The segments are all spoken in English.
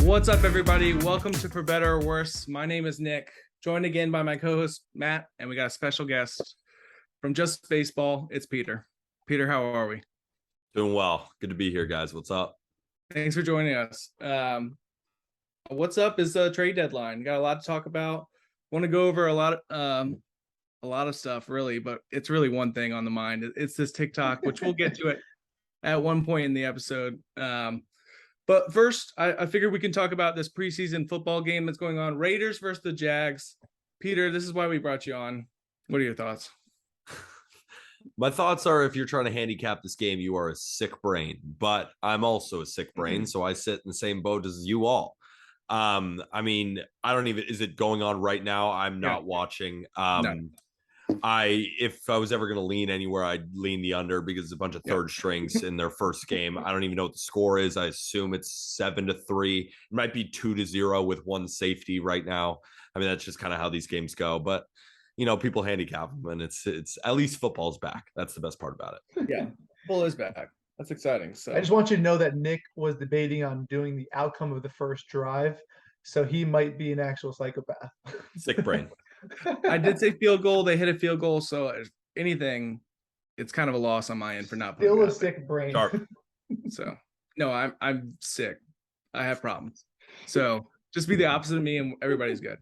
What's up, everybody? Welcome to For Bettor or Worse. My name is Nick, joined again by my co-host Matt, and we got a special guest from Just Baseball. It's Peter. Peter, how are we? Doing well. Good to be here, guys. What's up? Thanks for joining us. What's up is the trade deadline. Got a lot to talk about. Want to go over a lot of stuff, really, but it's really one thing on the mind. It's this TikTok, which we'll get to it at one point in the episode. But first, I figured we can talk about this preseason football game that's going on. Raiders versus the Jags. Peter, this is why we brought you on. What are your thoughts? My thoughts are, if you're trying to handicap this game, you are a sick brain. But I'm also a sick brain, so I sit in the same boat as you all. I mean, I don't even, is it going on right now? I'm not watching. No. If I was ever going to lean anywhere, I'd lean the under because it's a bunch of third strings in their first game. I don't even know what the score is. I assume it's 7-3. It might be 2-0 with one safety right now. I mean, that's just kind of how these games go. But you know, people handicap them, and it's at least football's back. That's the best part about it. Yeah, football is back. That's exciting. So I just want you to know that Nick was debating on doing the outcome of the first drive, so he might be an actual psychopath. Sick brain. I did say field goal. They hit a field goal, so if anything, it's kind of a loss on my end for not putting Still a sick brain. Sharp. So no, I'm sick. I have problems. So just be the opposite of me, and everybody's good.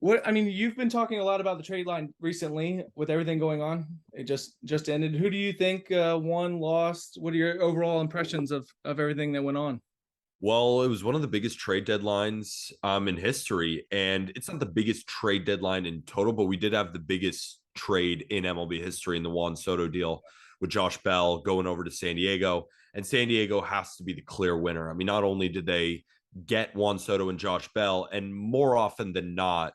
You've been talking a lot about the trade line recently with everything going on. It just ended. Who do you think won, lost? What are your overall impressions of everything that went on? Well, it was one of the biggest trade deadlines in history, and it's not the biggest trade deadline in total, but we did have the biggest trade in MLB history in the Juan Soto deal with Josh Bell going over to San Diego, and San Diego has to be the clear winner. I mean, not only did they get Juan Soto and Josh Bell, and more often than not,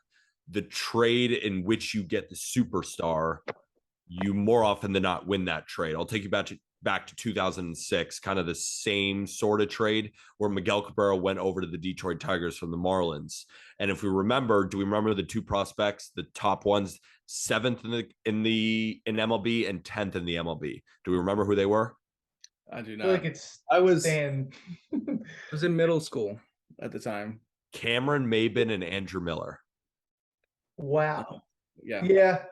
the trade in which you get the superstar, you more often than not win that trade. I'll take you back to 2006, kind of the same sort of trade where Miguel Cabrera went over to the Detroit Tigers from the Marlins. And if we remember, do we remember the two prospects, the top ones, 7th in MLB and 10th in the MLB? Do we remember who they were? I do I not. feel like I was Stan. in middle school at the time. Cameron Maybin and Andrew Miller. Wow. Yeah.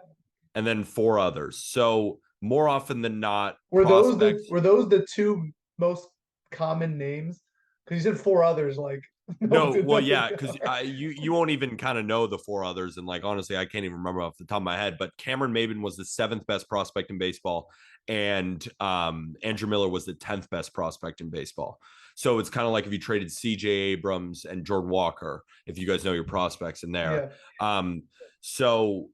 And then 4 others. So more often than not, Were those the two most common names? Because you said 4 others, like no, well, yeah, because you won't even kind of know the 4 others, and like honestly, I can't even remember off the top of my head. But Cameron Maybin was the 7th best prospect in baseball, and Andrew Miller was the 10th best prospect in baseball. So it's kind of like if you traded C.J. Abrams and Jordan Walker, if you guys know your prospects in there. Yeah. So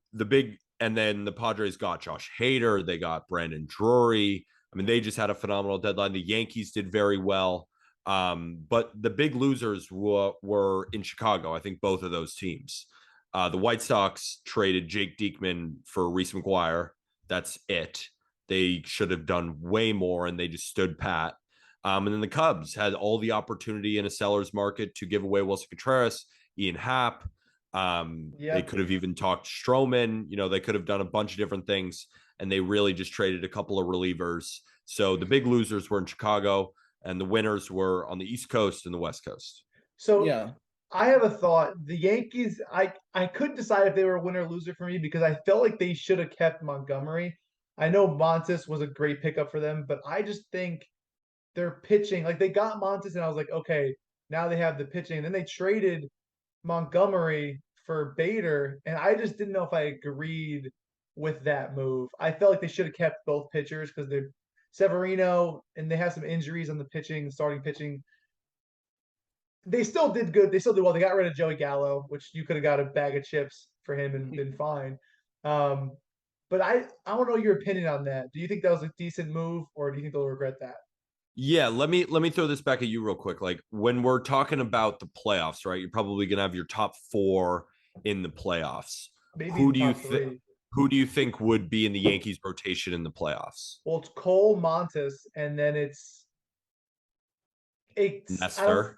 and then the Padres got Josh Hader, they got Brandon Drury. I mean, they just had a phenomenal deadline. The Yankees did very well. But the big losers were in Chicago. I think both of those teams. The White Sox traded Jake Diekman for Reese McGuire. That's it. They should have done way more, and they just stood pat. And then the Cubs had all the opportunity in a seller's market to give away Wilson Contreras, Ian Happ. They could have even talked Stroman. You know, they could have done a bunch of different things, and they really just traded a couple of relievers. So the big losers were in Chicago, and the winners were on the East Coast and the West Coast. So yeah, I have a thought. The Yankees, I couldn't decide if they were a winner or loser for me because I felt like they should have kept Montgomery. I know Montes was a great pickup for them, but I just think their pitching, like they got Montes, and I was like, okay, now they have the pitching. And then they traded Montgomery for Bader, and I just didn't know if I agreed with that move. I felt like they should have kept both pitchers because they're Severino, and they have some injuries on the pitching, starting pitching. They still did good. They still did well. They got rid of Joey Gallo, which you could have got a bag of chips for him and been fine. But I don't know your opinion on that. Do you think that was a decent move, or do you think they'll regret that? Yeah, let me throw this back at you real quick. Like when we're talking about the playoffs, right? You're probably gonna have your top 4 in the playoffs. Maybe who do you think would be in the Yankees rotation in the playoffs? Well, it's Cole, Montes, and then it's Nestor,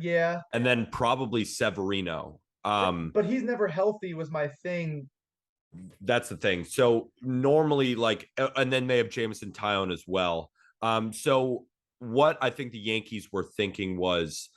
yeah. And then probably Severino. But he's never healthy was my thing. That's the thing. So normally, like, and then they have Jameson Tyone as well. So what I think the Yankees were thinking was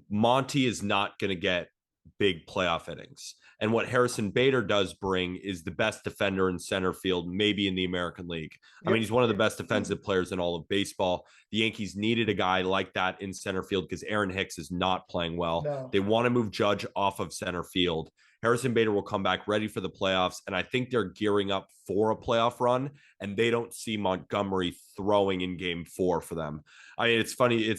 Monty is not going to get big playoff innings. And what Harrison Bader does bring is the best defender in center field, maybe in the American League. I mean, he's one of the best defensive players in all of baseball. The Yankees needed a guy like that in center field because Aaron Hicks is not playing well. No. They want to move Judge off of center field. Harrison Bader will come back ready for the playoffs, and I think they're gearing up for a playoff run, and they don't see Montgomery throwing in game 4 for them. I mean, it's funny.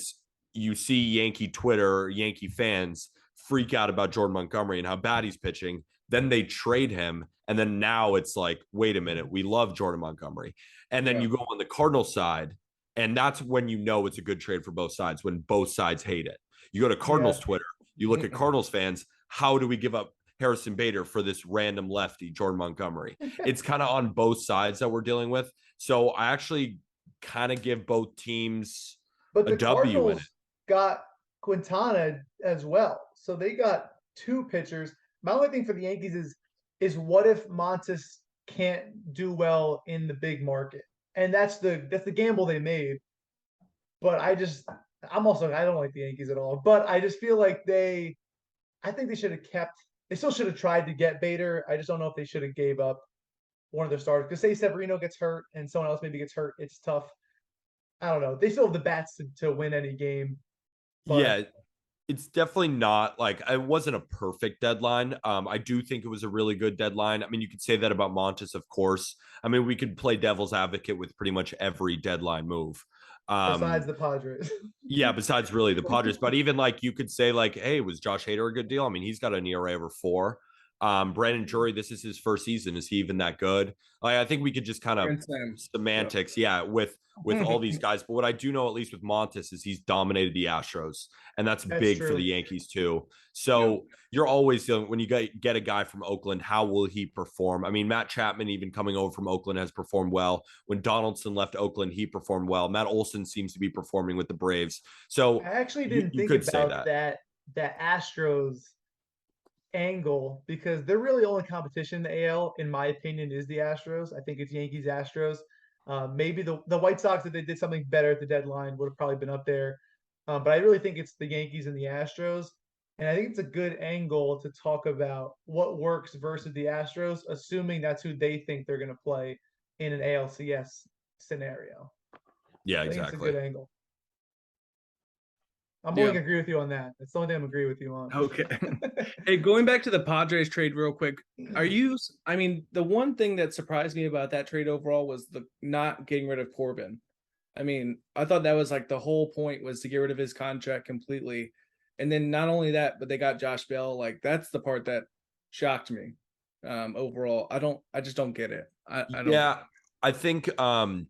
You see Yankee Twitter, Yankee fans freak out about Jordan Montgomery and how bad he's pitching. Then they trade him. And then now it's like, wait a minute, we love Jordan Montgomery. And then you go on the Cardinals side, and that's when you know it's a good trade for both sides, when both sides hate it. You go to Cardinals Twitter, you look at Cardinals fans, how do we give up Harrison Bader for this random lefty, Jordan Montgomery? It's kind of on both sides that we're dealing with. So I actually kind of give both teams But a the W in it. Cardinals got Quintana as well. So they got 2 pitchers. My only thing for the Yankees is what if Montes can't do well in the big market? And that's the gamble they made. But I don't like the Yankees at all. But I just feel like I think they should have they still should have tried to get Bader. I just don't know if they should have gave up one of their starters. Because say Severino gets hurt and someone else maybe gets hurt, it's tough. I don't know. They still have the bats to win any game. But yeah, it's definitely not like it wasn't a perfect deadline. I do think it was a really good deadline. I mean, you could say that about Montes, of course. I mean, we could play devil's advocate with pretty much every deadline move. Besides the Padres. Yeah, besides really the Padres. But even like you could say, like, hey, was Josh Hader a good deal? I mean, he's got an ERA over 4. Brandon Drury, this is his first season. Is he even that good? I think we could just kind of semantics, with all these guys. But what I do know, at least with Montes, is he's dominated the Astros, and that's big true. for the Yankees too. So you're always when you get a guy from Oakland, how will he perform? I mean, Matt Chapman, even coming over from Oakland, has performed well. When Donaldson left Oakland, he performed well. Matt Olson seems to be performing with the Braves. So I actually didn't think about that Astros angle, because they're really only competition in the AL, in my opinion, is the Astros. I think it's Yankees Astros. Maybe the White Sox, if they did something better at the deadline, would have probably been up there. But I really think it's the Yankees and the Astros. And I think it's a good angle to talk about what works versus the Astros, assuming that's who they think they're going to play in an ALCS scenario. Yeah, I think exactly. it's a good angle. I'm willing to agree with you on that. That's the only thing I'm agree with you on. Okay. Hey, going back to the Padres trade real quick, I mean, the one thing that surprised me about that trade overall was the not getting rid of Corbin. I mean, I thought that was like the whole point was to get rid of his contract completely. And then not only that, but they got Josh Bell. Like, that's the part that shocked me. Overall, I just don't get it. I don't. I think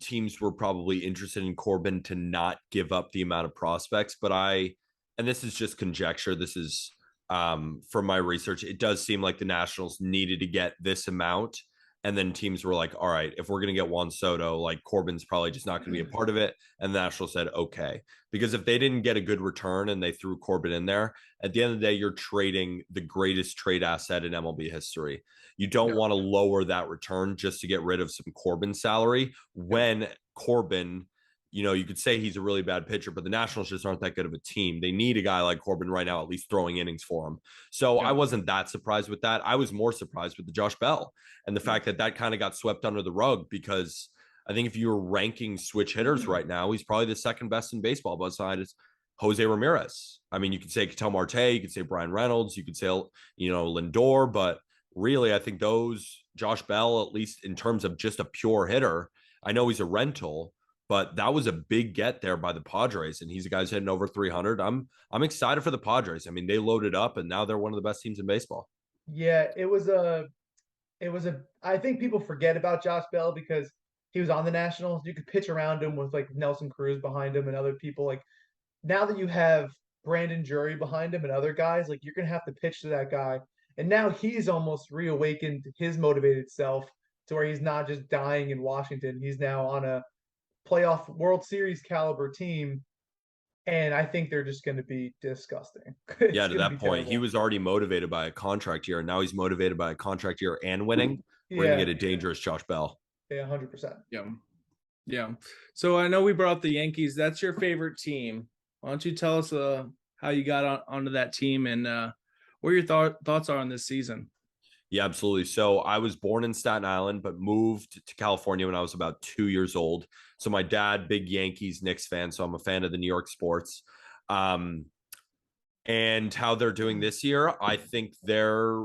teams were probably interested in Corbin to not give up the amount of prospects, but and this is just conjecture, this is from my research, it does seem like the Nationals needed to get this amount, and then teams were like, all right, if we're going to get Juan Soto, like Corbin's probably just not going to be a part of it, and the Nationals said, okay. Because if they didn't get a good return and they threw Corbin in there, at the end of the day, you're trading the greatest trade asset in MLB history. You don't want to lower that return just to get rid of some Corbin salary when Corbin, you could say he's a really bad pitcher, but the Nationals just aren't that good of a team. They need a guy like Corbin right now, at least throwing innings for him. So I wasn't that surprised with that. I was more surprised with the Josh Bell and the fact that kind of got swept under the rug, because I think if you were ranking switch hitters right now, he's probably the second best in baseball besides Jose Ramirez. I mean, you could say Ketel Marte, you could say Brian Reynolds, you could say, Lindor, but really, I think Josh Bell, at least in terms of just a pure hitter, I know he's a rental, but that was a big get there by the Padres, and he's a guy's hitting over 300. I'm excited for the Padres. I mean, they loaded up, and now they're one of the best teams in baseball. Yeah, I think people forget about Josh Bell because he was on the Nationals. You could pitch around him with like Nelson Cruz behind him and other people. Like, now that you have Brandon Drury behind him and other guys, like, you're gonna have to pitch to that guy. And now he's almost reawakened his motivated self to where he's not just dying in Washington. He's now on a playoff World Series caliber team. And I think they're just going to be disgusting. Yeah, to that point, he was already motivated by a contract year, and now he's motivated by a contract year and winning. We're going to get a dangerous Josh Bell. Yeah, 100%. Yeah. Yeah. So I know we brought up the Yankees. That's your favorite team. Why don't you tell us how you got onto that team and what your thoughts are on this season? Yeah, absolutely. So I was born in Staten Island, but moved to California when I was about 2 years old. So my dad, big Yankees, Knicks fan. So I'm a fan of the New York sports. Um, and how they're doing this year, I think they're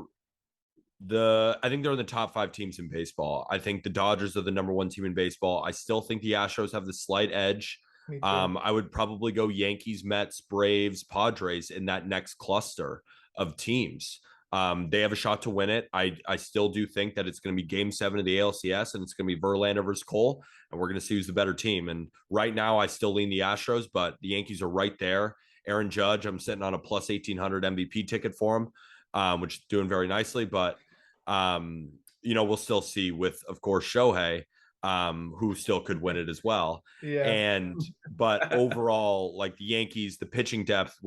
in the top 5 teams in baseball. I think the Dodgers are the number 1 team in baseball. I still think the Astros have the slight edge. Me too. I would probably go Yankees, Mets, Braves, Padres in that next cluster of teams. They have a shot to win it. I still do think that it's going to be Game 7 of the ALCS, and it's going to be Verlander versus Cole, and we're going to see who's the better team. And right now, I still lean the Astros, but the Yankees are right there. Aaron Judge, I'm sitting on a plus 1,800 MVP ticket for him, which is doing very nicely. But we'll still see with, of course, Shohei, who still could win it as well. Yeah. But overall, like the Yankees, the pitching depth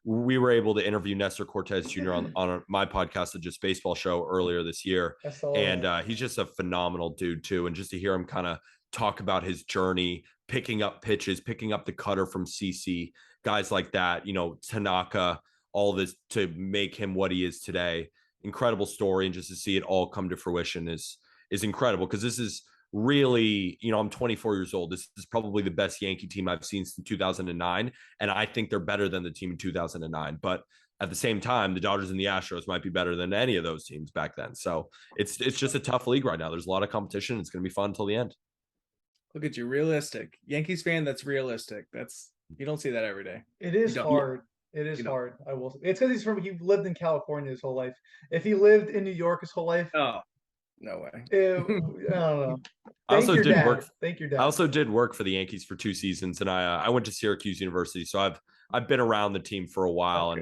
we were able to interview Nestor Cortez Jr. on my podcast, the Just Baseball show earlier this year. I saw And that. he's just a phenomenal dude too. And just to hear him kind of talk about his journey, picking up pitches, picking up the cutter from CC, guys like that, Tanaka, all this to make him what he is today. Incredible story, and just to see it all come to fruition is incredible, because this is really, I'm 24 years old. This is probably the best Yankee team I've seen since 2009, and I think they're better than the team in 2009. But at the same time, the Dodgers and the Astros might be better than any of those teams back then. So it's just a tough league right now. There's a lot of competition. It's going to be fun until the end. Look at you, realistic Yankees fan. That's realistic. You don't see that every day. It is You don't. hard. It is hard. I will. It's because he lived in California his whole life. If he lived in New York his whole life, Oh, no way. I don't know. I Thank also your did dad. work. Thank your dad. I also did work for the Yankees for 2 seasons, and I went to Syracuse University, so I've been around the team for a while, Okay.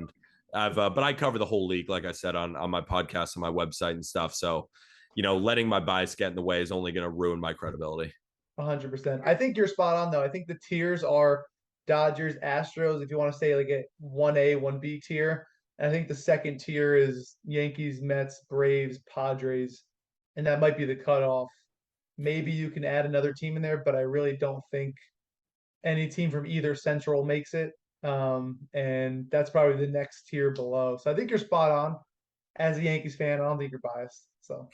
and but I cover the whole league, like I said, on my podcast, on my website and stuff. So, letting my bias get in the way is only going to ruin my credibility. 100%. I think you're spot on though. I think the tiers are Dodgers, Astros, if you want to say like a 1A, 1B tier. And I think the second tier is Yankees, Mets, Braves, Padres. And that might be the cutoff. Maybe you can add another team in there, but I really don't think any team from either central makes it. And that's probably the next tier below. So I think you're spot on. As a Yankees fan, I don't think you're biased. So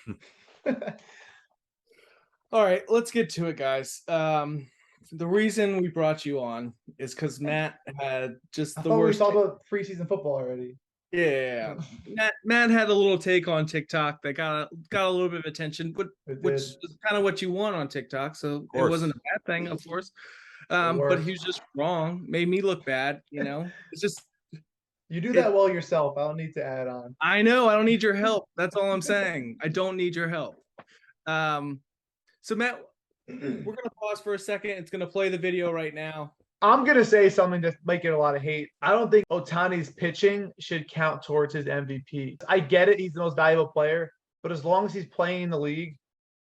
All right, let's get to it, guys. The reason we brought you on is because Matt had just I the thought we worst. talked about preseason football already. Yeah, Matt had a little take on TikTok that got a little bit of attention, which is kind of what you want on TikTok. So it wasn't a bad thing, of course. But he was just wrong. Made me look bad. It's just you do that well yourself. I don't need to add on. I know I don't need your help. That's all I'm saying. I don't need your help. So Matt, we're gonna pause for a second. It's gonna play the video right now. I'm gonna say something that might get a lot of hate. I don't think Ohtani's pitching should count towards his MVP. I get it; he's the most valuable player, but as long as he's playing in the league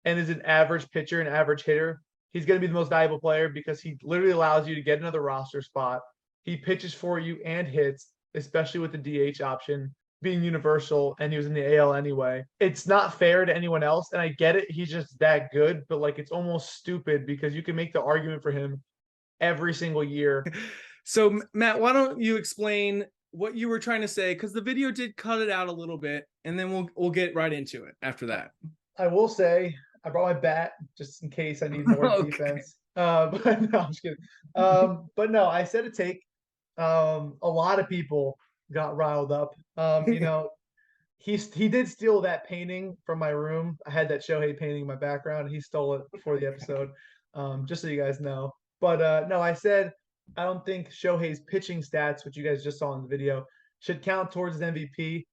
and is an average pitcher, an average hitter, he's gonna be the most valuable player because he literally allows you to get another roster spot. He pitches for you and hits, especially with the DH option being universal, and he was in the AL anyway. It's not fair to anyone else, and I get it. He's just that good, but like it's almost stupid because you can make the argument for him every single year. So Matt, why don't you explain what you were trying to say? Because the video did cut it out a little bit, and then we'll get right into it after that. I will say I brought my bat just in case I need more Okay. defense. But no, I'm just kidding. But no, I said a take. A lot of people got riled up. He did steal that painting from my room. I had that Shohei painting in my background. He stole it before the episode, just so you guys know. But no, I said I don't think Shohei's pitching stats, which you guys just saw in the video, should count towards his MVP.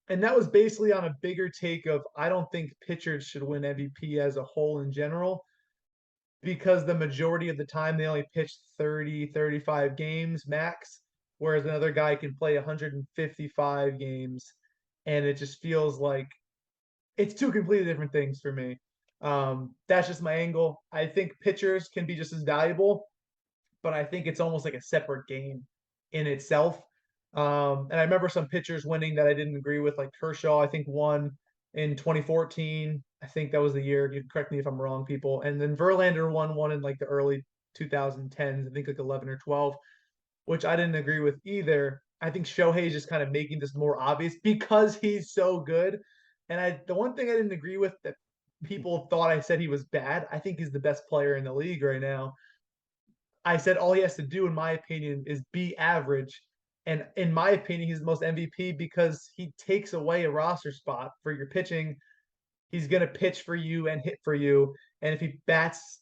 And that was basically on a bigger take of I don't think pitchers should win MVP as a whole in general, because the majority of the time they only pitch 30, 35 games max, whereas another guy can play 155 games. And it just feels like it's two completely different things for me. That's just my angle. I think pitchers can be just as valuable, but I think it's almost like a separate game in itself. And I remember some pitchers winning that I didn't agree with, like Kershaw, I think won in 2014, I think that was the year. You correct me if I'm wrong, people. And then Verlander won one in like the early 2010s, I think like 11 or 12, which I didn't agree with either. I think Shohei is just kind of making this more obvious because he's so good. And the one thing I didn't agree with that people thought I said he was bad, I think he's the best player in the league right now. I said all he has to do, in my opinion, is be average. And in my opinion, he's the most MVP because he takes away a roster spot for your pitching. He's going to pitch for you and hit for you. And if he bats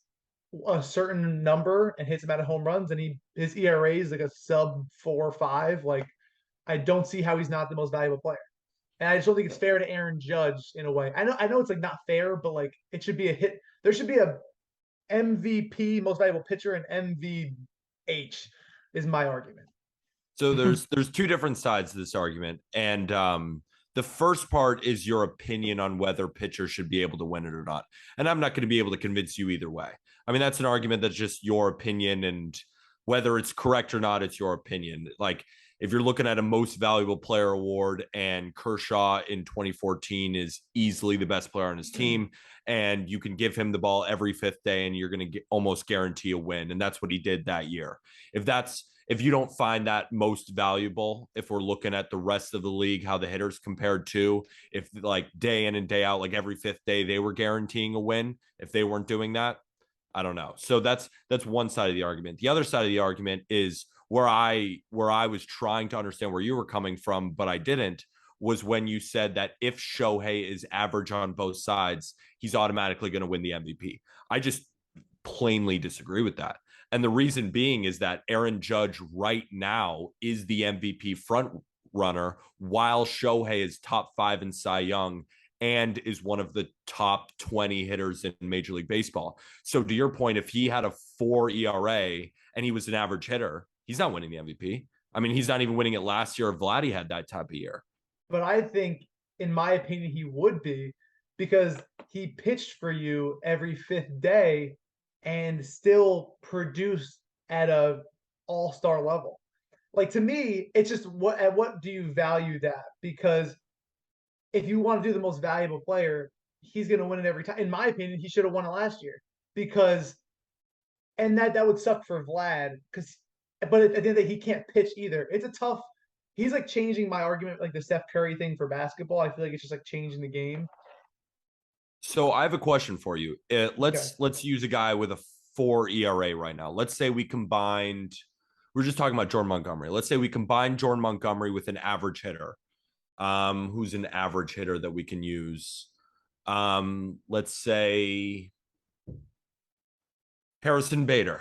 a certain number and hits him out of home runs, and his ERA is like a sub 4.5, like I don't see how he's not the most valuable player. And I just don't think it's fair to Aaron Judge in a way. I know it's like not fair, but like it should be a hit. There should be a MVP, most valuable pitcher, and MVH is my argument. So there's two different sides to this argument. And the first part is your opinion on whether pitchers should be able to win it or not. And I'm not going to be able to convince you either way. I mean, that's an argument that's just your opinion, and whether it's correct or not, it's your opinion. Like if you're looking at a most valuable player award and Kershaw in 2014 is easily the best player on his team, and you can give him the ball every fifth day and you're going to almost guarantee a win. And that's what he did that year. If you don't find that most valuable, if we're looking at the rest of the league, how the hitters compared to, if like day in and day out, like every fifth day, they were guaranteeing a win, if they weren't doing that, I don't know. So that's one side of the argument. The other side of the argument is where I was trying to understand where you were coming from, but I didn't, was when you said that if Shohei is average on both sides, he's automatically going to win the MVP. I just plainly disagree with that. And the reason being is that Aaron Judge right now is the MVP front runner, while Shohei is top 5 in Cy Young and is one of the top 20 hitters in Major League Baseball. So to your point, if he had a 4 ERA and he was an average hitter, he's not winning the MVP. I mean, he's not even winning it last year if Vladdy had that type of year. But I think, in my opinion, he would be, because he pitched for you every fifth day and still produced at a all-star level. Like, to me, it's just at what do you value that? Because if you want to do the most valuable player, he's going to win it every time. In my opinion, he should have won it last year, because, and that would suck for Vlad, but at the end of the day, he can't pitch either. It's a tough. He's like changing my argument, like the Steph Curry thing for basketball. I feel like it's just like changing the game. So I have a question for you. Let's use a guy with a 4 ERA right now. Let's say we combined. We're just talking about Jordan Montgomery. Let's say we combine Jordan Montgomery with an average hitter. Who's an average hitter that we can use? Let's say Harrison Bader.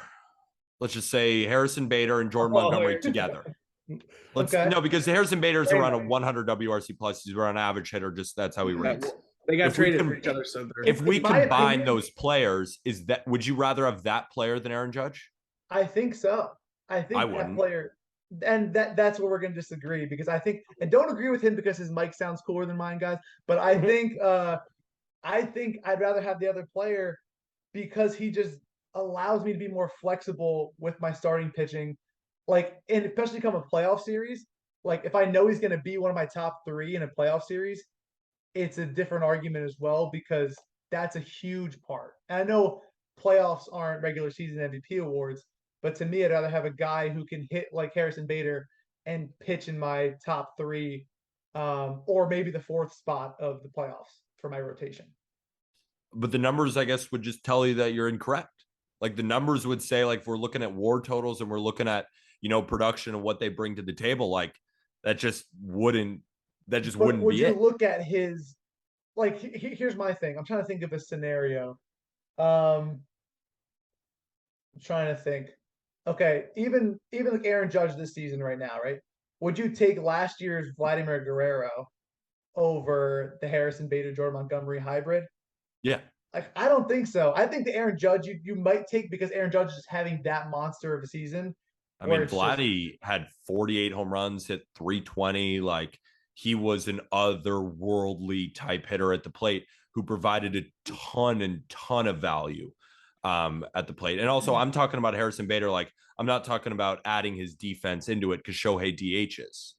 Let's just say Harrison Bader and Jordan Montgomery together. No, because Harrison Bader is around a 100 WRC plus. He's around an average hitter. Just that's how he rates. They got traded for each other. So if we combine those players, would you rather have that player than Aaron Judge? I think so. I think I that wouldn't. player, and that's where we're going to disagree, because I think, and don't agree with him because his mic sounds cooler than mine, guys. But I think I'd rather have the other player because he just allows me to be more flexible with my starting pitching. Like, and especially come a playoff series, like if I know he's going to be one of my top 3 in a playoff series, it's a different argument as well, because that's a huge part. And I know playoffs aren't regular season MVP awards, but to me, I'd rather have a guy who can hit like Harrison Bader and pitch in my top 3, or maybe the 4th spot of the playoffs for my rotation. But the numbers, I guess, would just tell you that you're incorrect. Like the numbers would say, like if we're looking at WAR totals and we're looking at, production and what they bring to the table, like that just wouldn't be it. Would you look at his, like, here's my thing. I'm trying to think of a scenario. I'm trying to think. Okay, even like Aaron Judge this season right now, right? Would you take last year's Vladimir Guerrero over the Harrison Bader Jordan Montgomery hybrid? Yeah. Like, I don't think so. I think the Aaron Judge you might take, because Aaron Judge is having that monster of a season. I mean, Vladdy had 48 home runs, hit 320. Like, he was an otherworldly type hitter at the plate who provided a ton of value at the plate. And also, I'm talking about Harrison Bader. Like, I'm not talking about adding his defense into it because Shohei DHs.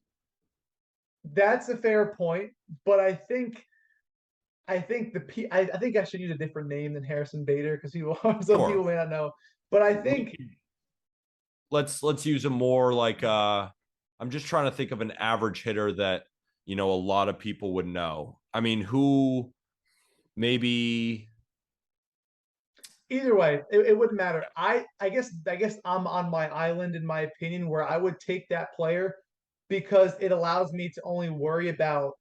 That's a fair point, but I think I think I think I should use a different name than Harrison Bader because some Sure. people may not know. But I think Let's use a more like I'm just trying to think of an average hitter that a lot of people would know. I mean, who maybe either way, it wouldn't matter. I guess I'm on my island in my opinion where I would take that player because it allows me to only worry about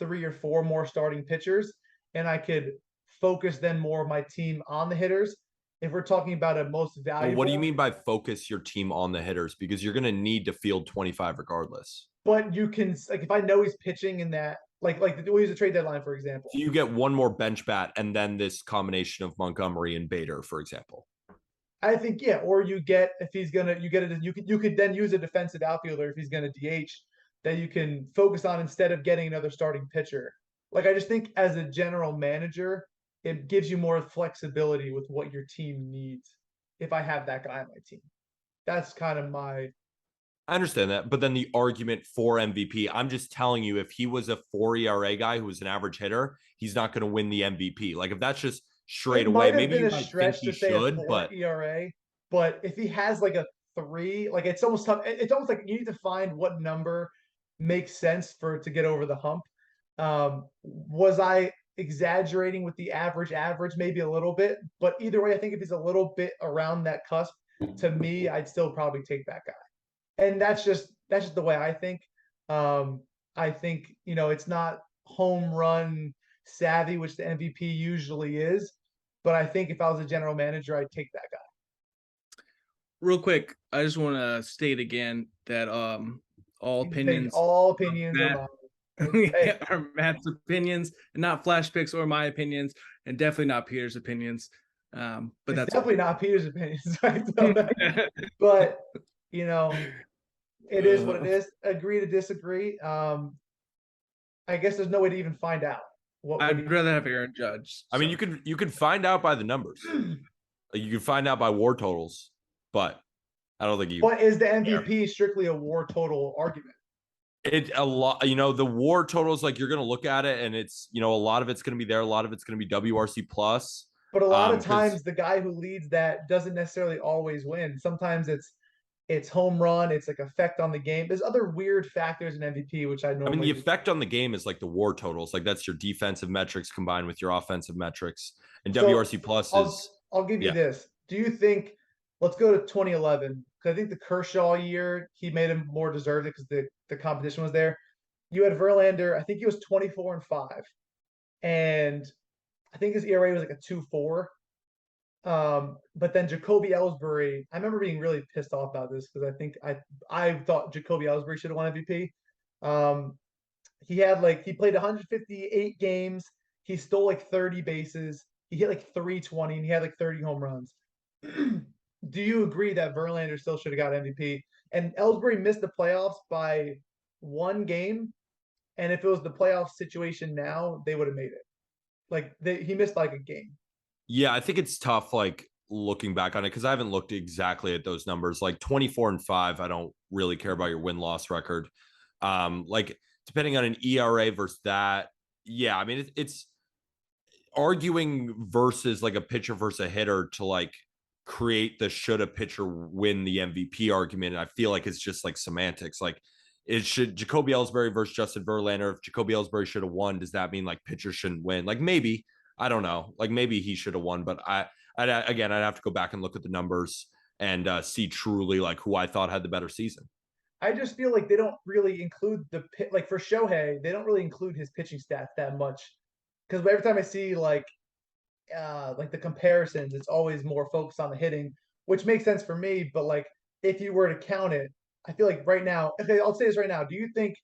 3 or 4 more starting pitchers, and I could focus then more of my team on the hitters. If we're talking about a most well, what do you valuable, mean by focus your team on the hitters? Because you're going to need to field 25 regardless. but you can like if I know he's pitching in that like we'll use a trade deadline for example. So you get one more bench bat and then this combination of Montgomery and Bader, for example. I think yeah, or you get if he's gonna you could then use a defensive outfielder if he's gonna DH that you can focus on instead of getting another starting pitcher. Like I just think as a general manager, it gives you more flexibility with what your team needs. If I have that guy on my team, that's kind of my. I understand that, but then the argument for MVP, I'm just telling you, if he was a 4 ERA guy who was an average hitter, he's not going to win the MVP. Like if that's just straight It away, might have maybe been you a might think stretch he to say should, a 4 but ERA, but if he has like a 3, like it's almost tough. It's almost like you need to find what number makes sense for it to get over the hump. Was I exaggerating with the average maybe a little bit, but either way, I think if he's a little bit around that cusp, to me, I'd still probably take that guy. And that's just the way I think. I think it's not home run savvy, which the MVP usually is, but I think if I was a general manager, I'd take that guy. Real quick, I just want to state again that all You can take opinions all opinions are Matt, mine. Hey, are Matt's opinions and not flash picks or my opinions, and definitely not Peter's opinions. But it's that's definitely not Peter's opinions. But it is what it is. Agree to disagree. I guess there's no way to even find out. I'd rather have Aaron Judge. I mean, you could find out by the numbers. Like, you can find out by WAR totals, but I don't think you. But is the MVP strictly a WAR total argument? It a lot, the WAR totals, like you're going to look at it and it's, a lot of it's going to be there. A lot of it's going to be WRC plus. But a lot of times the guy who leads that doesn't necessarily always win. Sometimes it's home run, it's like effect on the game. There's other weird factors in MVP, which I normally. I mean, the effect on the game is like the WAR totals. Like that's your defensive metrics combined with your offensive metrics. And WRC plus is. I'll give you this. Do you think? Let's go to 2011 because I think the Kershaw year he made him more deserved because the competition was there. You had Verlander. I think he was 24-5, and I think his ERA was like a 2.4. But then Jacoby Ellsbury, I remember being really pissed off about this because I think I thought Jacoby Ellsbury should have won MVP. He played 158 games. He stole like 30 bases. He hit like 320 and he had like 30 home runs. Do you agree that Verlander still should have got MVP? And Ellsbury missed the playoffs by 1 game. And if it was the playoff situation now, they would have made it. Like he missed like a game. Yeah, I think it's tough, like looking back on it, because I haven't looked exactly at those numbers. Like 24-5, I don't really care about your win-loss record. Like depending on an ERA versus that, yeah, I mean it's arguing versus like a pitcher versus a hitter to like create the should a pitcher win the MVP argument. And I feel like it's just like semantics. Like it should Jacoby Ellsbury versus Justin Verlander. If Jacoby Ellsbury should have won, does that mean like pitchers shouldn't win? Like maybe. I don't know. Like maybe he should have won, but I'd have to go back and look at the numbers and see truly like who I thought had the better season. I just feel like they don't really include like for Shohei, they don't really include his pitching stats that much. Because every time I see like the comparisons, it's always more focused on the hitting, which makes sense for me. But like if you were to count it, I feel like right now, okay, I'll say this right now. Who do you think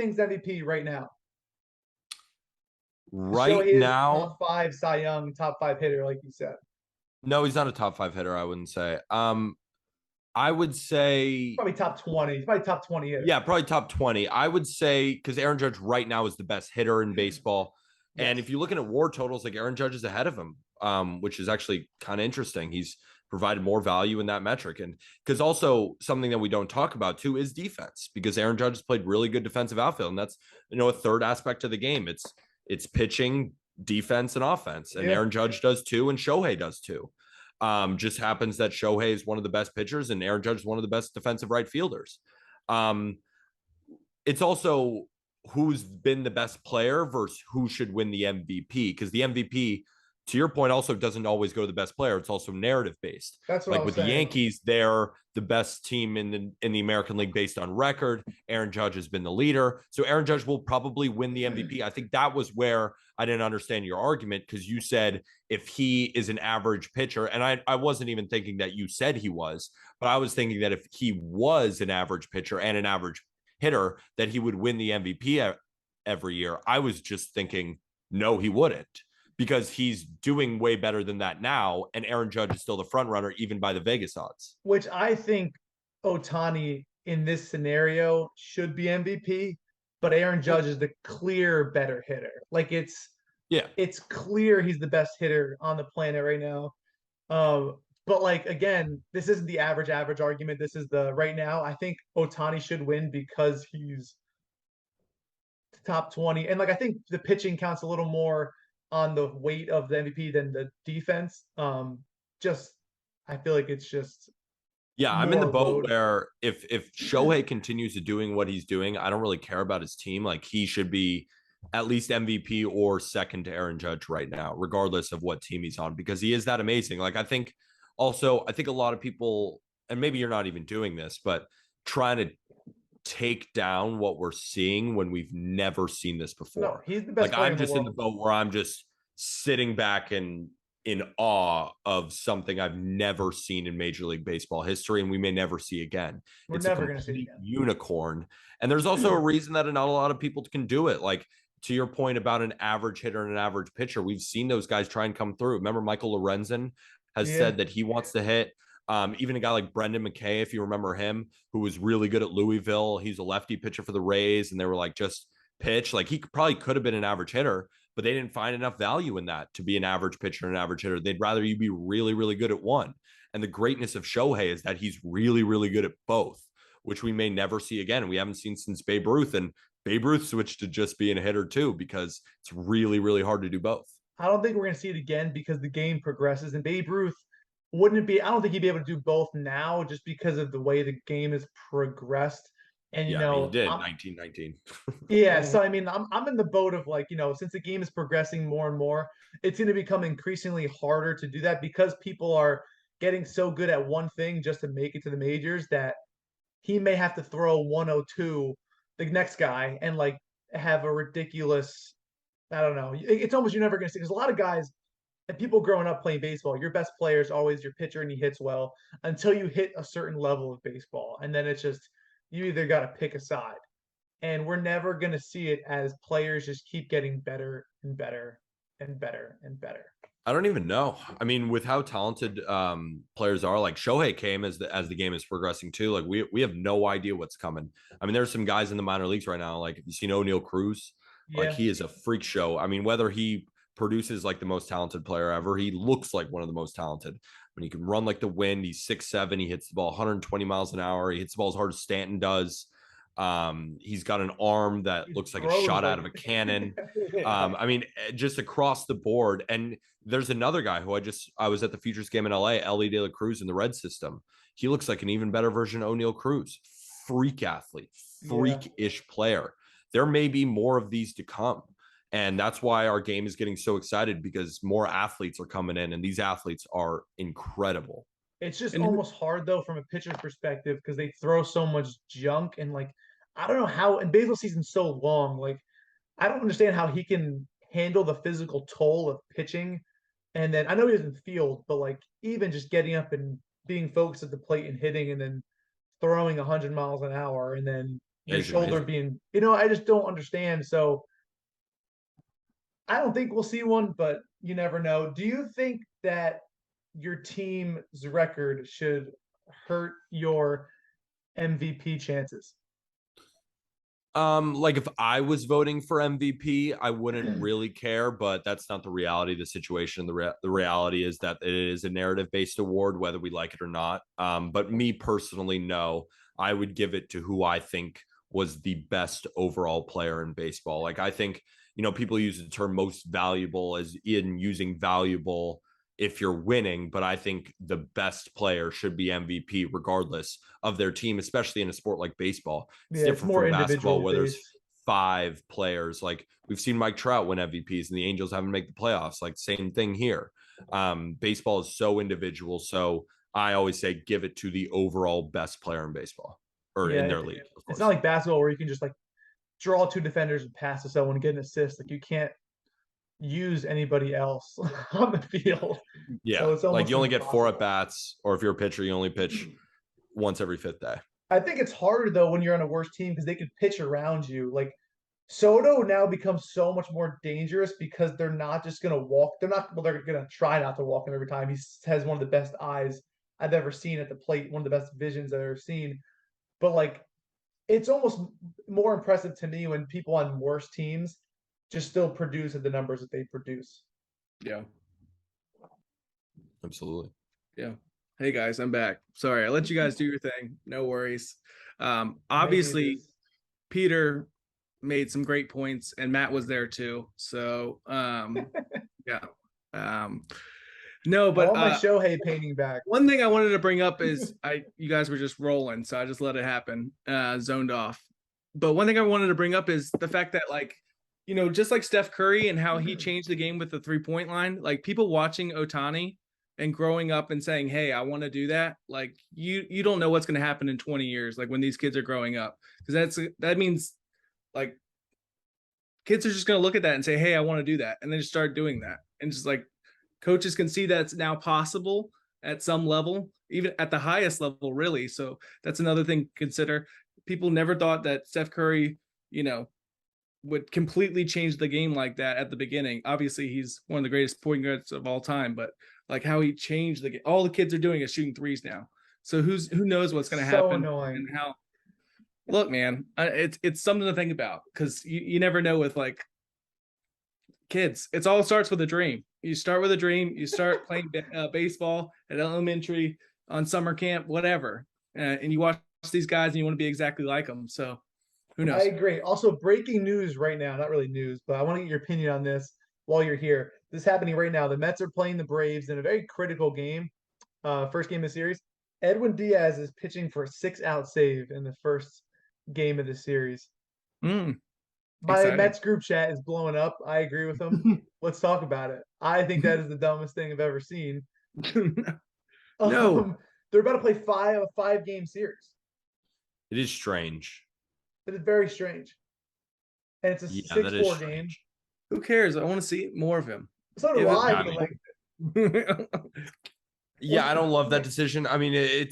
is MVP right now? Right now, top 5 Cy Young, top 5 hitter, like you said. No, he's not a top 5 hitter. I wouldn't say. I would say probably top 20. He's probably top 20 hitter. Yeah, probably top 20. I would say because Aaron Judge right now is the best hitter in baseball. Yes. And if you're looking at WAR totals, like Aaron Judge is ahead of him, which is actually kind of interesting. He's provided more value in that metric. And because also something that we don't talk about too is defense, because Aaron Judge has played really good defensive outfield. And that's, a third aspect of the game. It's pitching, defense, and offense. And Yeah. Aaron Judge does too, and Shohei does too. Just happens that Shohei is one of the best pitchers and Aaron Judge is one of the best defensive right fielders. It's also who's been the best player versus who should win the MVP, because the MVP, to your point, also doesn't always go to the best player. It's also narrative based. That's what like I was with saying. the Yankees, they're the best team in the American League based on record. Aaron Judge has been the leader, so Aaron Judge will probably win the MVP. I think that was where I didn't understand your argument, because you said if he is an average pitcher, and I wasn't even thinking that you said he was, but I was thinking that if he was an average pitcher and an average hitter, that he would win the MVP every year. I was just thinking, no, he wouldn't, because he's doing way better than that now. And Aaron Judge is still the front runner, even by the Vegas odds. Which I think Ohtani in this scenario should be MVP, but Aaron Judge is the clear better hitter. Like it's clear he's the best hitter on the planet right now. But like, again, this isn't the average argument. This is the right now. I think Ohtani should win because he's top 20. And like, I think the pitching counts a little more on the weight of the MVP than the defense. I feel like it's just I'm in the boat load. where if Shohei continues to doing what he's doing, I don't really care about his team. Like, he should be at least MVP or second to Aaron Judge right now, regardless of what team he's on, because he is that amazing. Like, I think a lot of people, and maybe you're not even doing this, but trying to take down what we're seeing when we've never seen this before. No, he's the best. Like, I'm just in the boat where I'm just sitting back and in awe of something I've never seen in Major League Baseball history, and we may never see again. It's never going to see it again. Unicorn. And there's also a reason that not a lot of people can do it. Like, to your point about an average hitter and an average pitcher, we've seen those guys try and come through. Remember, Michael Lorenzen has said that he wants to hit. Even a guy like Brendan McKay, if you remember him, who was really good at Louisville. He's a lefty pitcher for the Rays, and they were like, just pitch. Like, he probably could have been an average hitter, but they didn't find enough value in that to be an average pitcher and an average hitter. They'd rather you be really, really good at one. And the greatness of Shohei is that he's really, really good at both, which we may never see again. We haven't seen since Babe Ruth, and Babe Ruth switched to just being a hitter too, because it's really, really hard to do both. I don't think we're going to see it again because the game progresses, and Babe Ruth wouldn't be. I don't think he'd be able to do both now, just because of the way the game has progressed. And he did 1919. Yeah, so I mean, I'm in the boat of like, since the game is progressing more and more, it's going to become increasingly harder to do that because people are getting so good at one thing just to make it to the majors that he may have to throw 102 the next guy and like have a ridiculous. I don't know. It's almost you're never going to see, because a lot of guys and people growing up playing baseball, your best player is always your pitcher and he hits well until you hit a certain level of baseball. And then it's just, you either got to pick a side. And we're never going to see it as players just keep getting better and better and better and better. I don't even know. I mean, with how talented players are, like Shohei came as the game is progressing too. Like, we have no idea what's coming. I mean, there's some guys in the minor leagues right now. Like, you seen O'Neal Cruz? Yeah. Like, he is a freak show. I mean, whether he produces like the most talented player ever, he looks like one of the most talented. When he can run like the wind, he's 6'7", he hits the ball 120 miles an hour. He hits the ball as hard as Stanton does. He's got an arm that looks like a shot out of a cannon. I mean, just across the board. And there's another guy who I was at the Futures game in LA, Ellie De La Cruz in the Red system. He looks like an even better version of O'Neal Cruz. Freak athlete, freak-ish player. There may be more of these to come. And that's why our game is getting so excited, because more athletes are coming in, and these athletes are incredible. It's just almost hard, though, from a pitcher's perspective, because they throw so much junk. And, like, I don't know how – and baseball season's so long. Like, I don't understand how he can handle the physical toll of pitching. And then I know he doesn't field, but, like, even just getting up and being focused at the plate and hitting and then throwing 100 miles an hour and then your shoulder being – I just don't understand. So – I don't think we'll see one, but you never know. Do you think that your team's record should hurt your MVP chances? Like, if I was voting for MVP, I wouldn't really care, but that's not the reality of the situation. The reality is that it is a narrative-based award, whether we like it or not. But me personally, no, I would give it to who I think was the best overall player in baseball. Like, I think people use the term most valuable as in using valuable if you're winning, but I think the best player should be MVP regardless of their team, especially in a sport like baseball. It's Yeah, it's different more from basketball individual where there's based. 5 players. Like we've seen Mike Trout win MVPs and the Angels haven't made the playoffs. Like same thing here. Baseball is so individual. So I always say give it to the overall best player in baseball or Yeah, in their league, of it's course. not like basketball where you can just like draw 2 defenders and pass to someone and get an assist. Like you can't use anybody else on the field. Yeah. So it's Like almost you only get 4 impossible. at bats, or if you're a pitcher, you only pitch once every 5th day. I think it's harder though when you're on a worse team because they can pitch around you. Like Soto now becomes so much more dangerous because they're not just gonna walk. They're gonna try not to walk him every time. He has one of the best eyes I've ever seen at the plate, one of the best visions I've ever seen. But like it's almost more impressive to me when people on worse teams just still produce at the numbers that they produce. Yeah. Absolutely. Yeah. Hey guys, I'm back. Sorry, I let you guys do your thing. No worries. Obviously, Peter made some great points, and Matt was there too. So, yeah. No, I but want my Shohei painting back. one thing I wanted to bring up is you guys were just rolling, so I just let it happen, zoned off. But one thing I wanted to bring up is the fact that just like Steph Curry and how he changed the game with the 3-point line, like people watching Ohtani and growing up and saying, hey, I want to do that. Like you don't know what's going to happen in 20 years, like when these kids are growing up, because that means like kids are just going to look at that and say, hey, I want to do that. And then just start doing that. And just like coaches can see that it's now possible at some level, even at the highest level, really. So that's another thing to consider. People never thought that Steph Curry, would completely change the game like that at the beginning. Obviously, he's one of the greatest point guards of all time, but like how he changed the game. All the kids are doing is shooting threes now. So who knows what's going to happen annoying. and how. Look, man, it's something to think about because you never know with like kids. It all starts with a dream. You start with a dream. You start playing baseball at elementary, on summer camp, whatever, and you watch these guys and you want to be exactly like them. So who knows? I agree. Also, breaking news right now, not really news, but I want to get your opinion on this while you're here. This is happening right now. The Mets are playing the Braves in a very critical game, first game of the series. Edwin Diaz is pitching for a 6-out save in the first game of the series. My Exciting. Mets group chat is blowing up. I agree with them. Let's talk about it. I think that is the dumbest thing I've ever seen. No. They're about to play a 5-game series. It is strange. It is very strange. And it's a 6-4 game. Who cares? I want to see more of him. So do I. Yeah, I don't love that decision. I mean,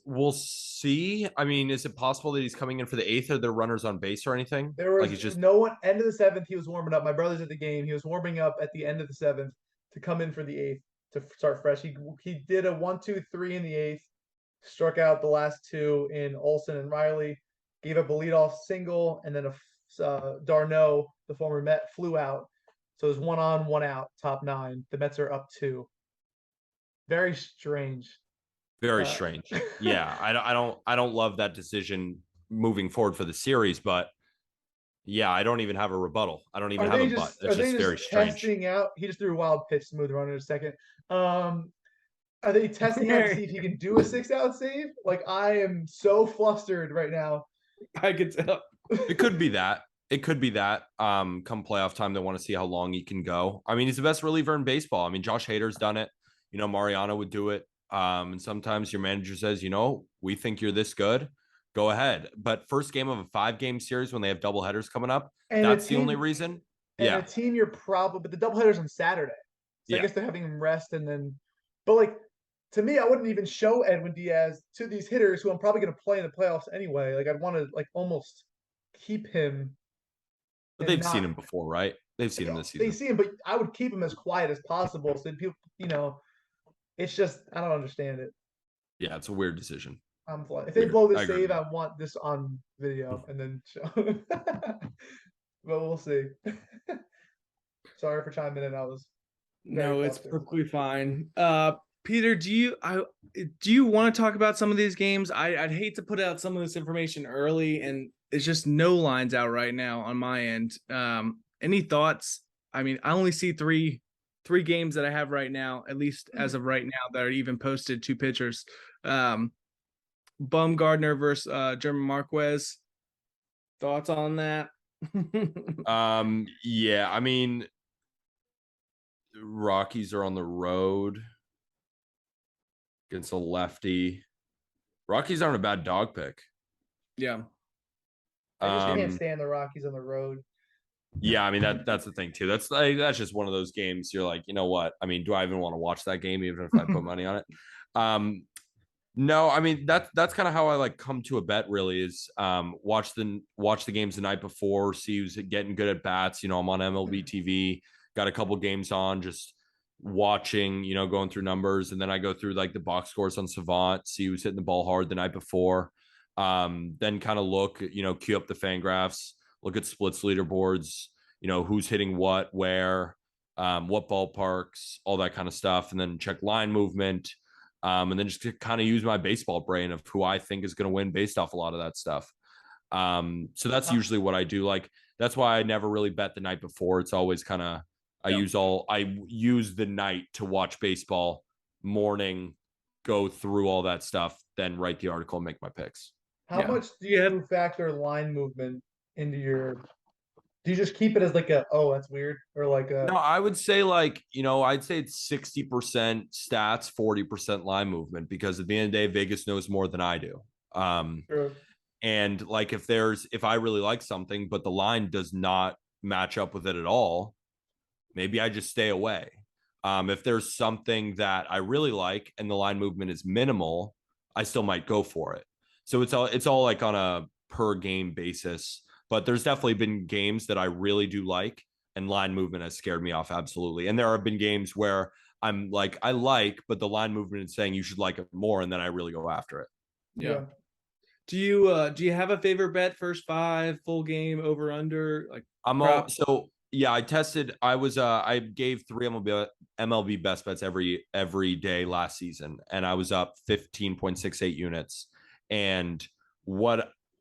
we'll see. I mean, is it possible that he's coming in for the 8th? Or there runners on base or anything? There was no one. End of the 7th, he was warming up. My brother's at the game. He was warming up at the end of the 7th to come in for the 8th to start fresh. He did a 1-2-3 in the 8th, struck out the last 2 in Olsen and Riley, gave up a leadoff single, and then Darno, the former Met, flew out. So it was 1 on, 1 out, top 9. The Mets are up 2. Very strange. Very strange. Yeah, I don't love that decision moving forward for the series, but yeah, I don't even have a rebuttal. I don't even have a but. It's just very strange. Testing out. He just threw a wild pitch, smooth run in a second. Are they testing out to see if he can do a 6-out save? Like I am so flustered right now. I could tell. It could be that. It could be that. Come playoff time, they want to see how long he can go. I mean, he's the best reliever in baseball. I mean, Josh Hader's done it. Mariano would do it. And sometimes your manager says, we think you're this good. Go ahead. But first game of a 5-game series when they have doubleheaders coming up, and that's the only reason. And a team but the doubleheaders on Saturday. So I guess they're having him rest and then, but like, to me, I wouldn't even show Edwin Diaz to these hitters who I'm probably going to play in the playoffs anyway. Like I'd want to like almost keep him. But they've seen him before, right? They've seen him this season. They see him, but I would keep him as quiet as possible. So people, it's just, I don't understand it. Yeah, it's a weird decision. If they blow this save, I want this on video and then show. But we'll see. Sorry for chiming in. It's perfectly fine. Peter, do you want to talk about some of these games? I'd hate to put out some of this information early, and it's just no lines out right now on my end. Any thoughts? I mean, I only see three games that I have right now, at least as of right now, that are even posted, two pitchers. Bumgardner versus German Marquez. Thoughts on that? Yeah, I mean, Rockies are on the road against a lefty. Rockies aren't a bad dog pick. Yeah. I just can't Um, stand the Rockies on the road. yeah, I mean that's the thing too. That's just one of those games. You're like, you know what? I mean, do I even want to watch that game, even if I put money on it? No, I mean that's kind of how I like come to a bet. Really, is watch the games the night before, see who's getting good at bats. I'm on MLB TV, got a couple games on, just watching. Going through numbers, and then I go through like the box scores on Savant, see who's hitting the ball hard the night before. Then kind of look, queue up the Fangraphs, look at splits leaderboards, who's hitting what, where, what ballparks, all that kind of stuff, and then check line movement. And then just kind of use my baseball brain of who I think is going to win based off a lot of that stuff. So that's usually what I do. Like, that's why I never really bet the night before. It's always kind of, I use the night to watch baseball, morning, go through all that stuff, then write the article and make my picks. How much do you factor line movement into your? Do you just keep it as like that's weird, or like a? No, I would say I'd say it's 60% stats, 40% line movement, because at the end of the day, Vegas knows more than I do. True. And like if I really like something, but the line does not match up with it at all, maybe I just stay away. If there's something that I really like and the line movement is minimal, I still might go for it. So it's all like on a per game basis. But there's definitely been games that I really do like, and line movement has scared me off absolutely. And there have been games where I'm like, but the line movement is saying you should like it more, and then I really go after it. Yeah. Do you have a favorite bet? First five, full game, over under, like I gave 3 MLB best bets every day last season, and I was up 15.68 units. And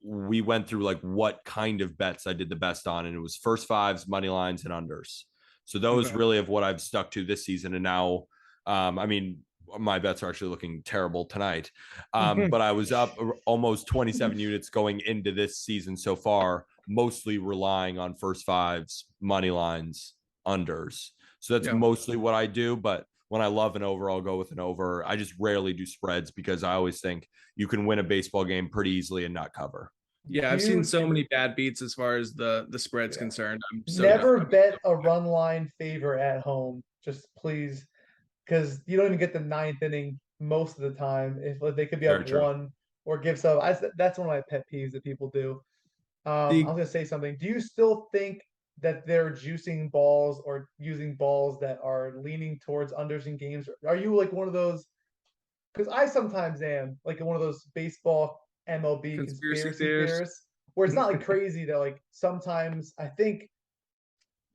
we went through like what kind of bets I did the best on, and it was first fives, money lines, and unders. So those really have what I've stuck to this season. And now, I mean, my bets are actually looking terrible tonight. But I was up almost 27 units going into this season so far, mostly relying on first fives, money lines, unders. So that's mostly what I do. But when I love an over, I'll go with an over. I just rarely do spreads because I always think you can win a baseball game pretty easily and not cover. Yeah, I've seen so many bad beats as far as the spread's concerned. I'm so never bet a run line favor at home. Just please, because you don't even get the ninth inning most of the time. If they could be up one or give some, that's one of my pet peeves that people do. I was gonna say something. Do you still think that they're juicing balls or using balls that are leaning towards unders in games? Are you like one of those? Because I sometimes am like one of those baseball MLB conspiracy theorists, where it's not like crazy that like sometimes I think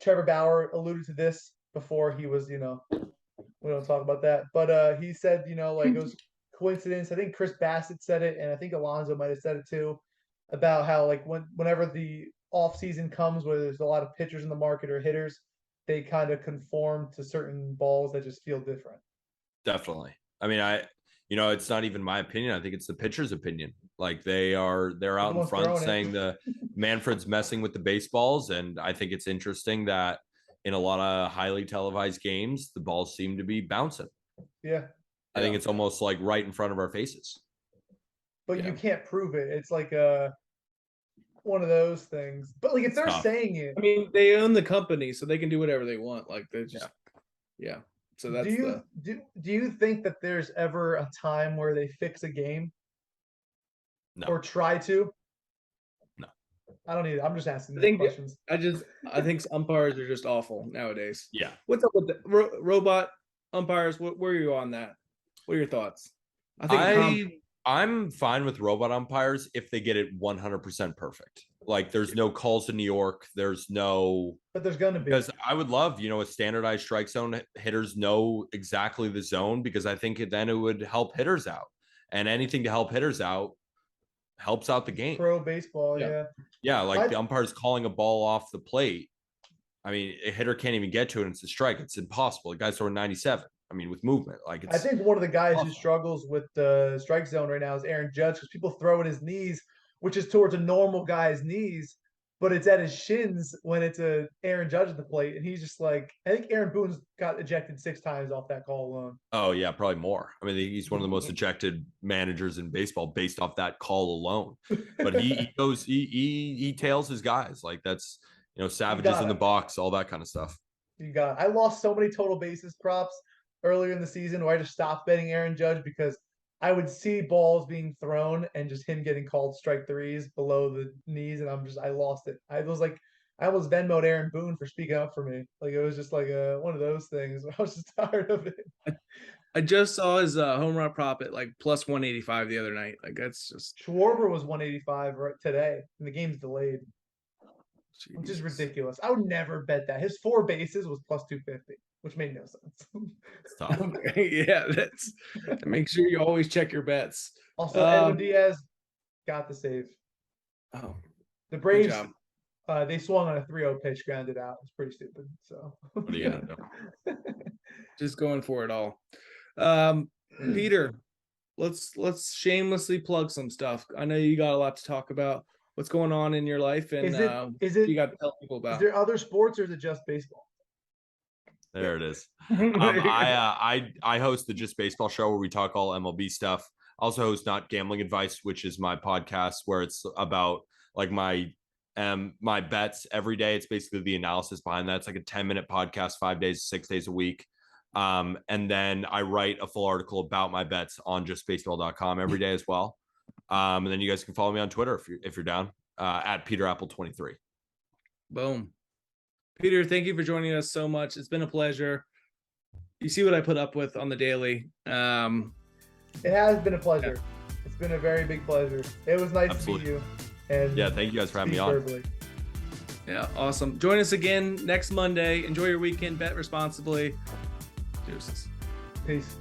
Trevor Bauer alluded to this before he was, we don't talk about that, but he said, like it was coincidence. I think Chris Bassett said it, and I think Alonso might have said it too, about how like whenever the off season comes, where there's a lot of pitchers in the market or hitters, they kind of conform to certain balls that just feel different. Definitely. I mean, it's not even my opinion. I think it's the pitcher's opinion. Like they're out in front saying the Manfred's messing with the baseballs. And I think it's interesting that in a lot of highly televised games, the balls seem to be bouncing. Yeah. I think it's almost like right in front of our faces. But you can't prove it. It's like one of those things. But like if they're saying it, I mean, they own the company, so they can do whatever they want. Like they just So that's do you think that there's ever a time where they fix a game? No. Or try to? No. I don't need it. I'm just asking questions. I think umpires are just awful nowadays. Yeah. What's up with the robot umpires? Where are you on that? What are your thoughts? I'm fine with robot umpires if they get it 100% perfect. Like there's no calls in New York. There's no, but there's going to be, because I would love, a standardized strike zone. Hitters know exactly the zone, because I think then it would help hitters out, and anything to help hitters out helps out the game. Pro baseball. Yeah. Like the umpire's calling a ball off the plate. I mean, a hitter can't even get to it, and it's a strike. It's impossible. The guy's throwing 97. I mean, with movement, like I it's think one of the guys who awesome. struggles with the strike zone right now is Aaron Judge because people throw at his knees, which is towards a normal guy's knees, but it's at his shins when it's a Aaron Judge at the plate, and he's just like, I think Aaron Boone's got ejected 6 times off that call alone. Oh yeah, probably more. I mean, he's one of the most ejected managers in baseball based off that call alone. But he goes, he tails his guys. Like that's, savages in the box, all that kind of stuff. I lost so many total bases props earlier in the season where I just stopped betting Aaron Judge because I would see balls being thrown and just him getting called strike threes below the knees, and I lost it. I almost Venmoed Aaron Boone for speaking up for me. Like it was just like one of those things. I was just tired of it. I just saw his home run prop at like plus 185 the other night. Like that's just Schwarber was 185 right today, and the game's delayed, which is ridiculous. I would never bet that. His 4 bases was plus 250, which made no sense. It's tough. Yeah, make sure you always check your bets. Also, Edwin Diaz got the save. Oh, The Braves, they swung on a 3-0 pitch, grounded out. It's pretty stupid. So What are you gonna do? Just going for it all. Peter, let's shamelessly plug some stuff. I know you got a lot to talk about. What's going on in your life, and you got to tell people about? Is there other sports, or is it just baseball? There it is. I host the Just Baseball show where we talk all MLB stuff. I also host Not Gambling Advice, which is my podcast where it's about like my bets every day. It's basically the analysis behind that. It's like a 10-minute podcast, 5 days, 6 days a week. And then I write a full article about my bets on justbaseball.com every day as well. And then you guys can follow me on Twitter if you're down, at PeterApple23. Boom. Peter, thank you for joining us so much. It's been a pleasure. You see what I put up with on the daily. It has been a pleasure. Yeah. It's been a very big pleasure. It was nice to meet you. And yeah, thank you guys for having me on. Verbally. Yeah, awesome. Join us again next Monday. Enjoy your weekend. Bet responsibly. Deuces. Peace.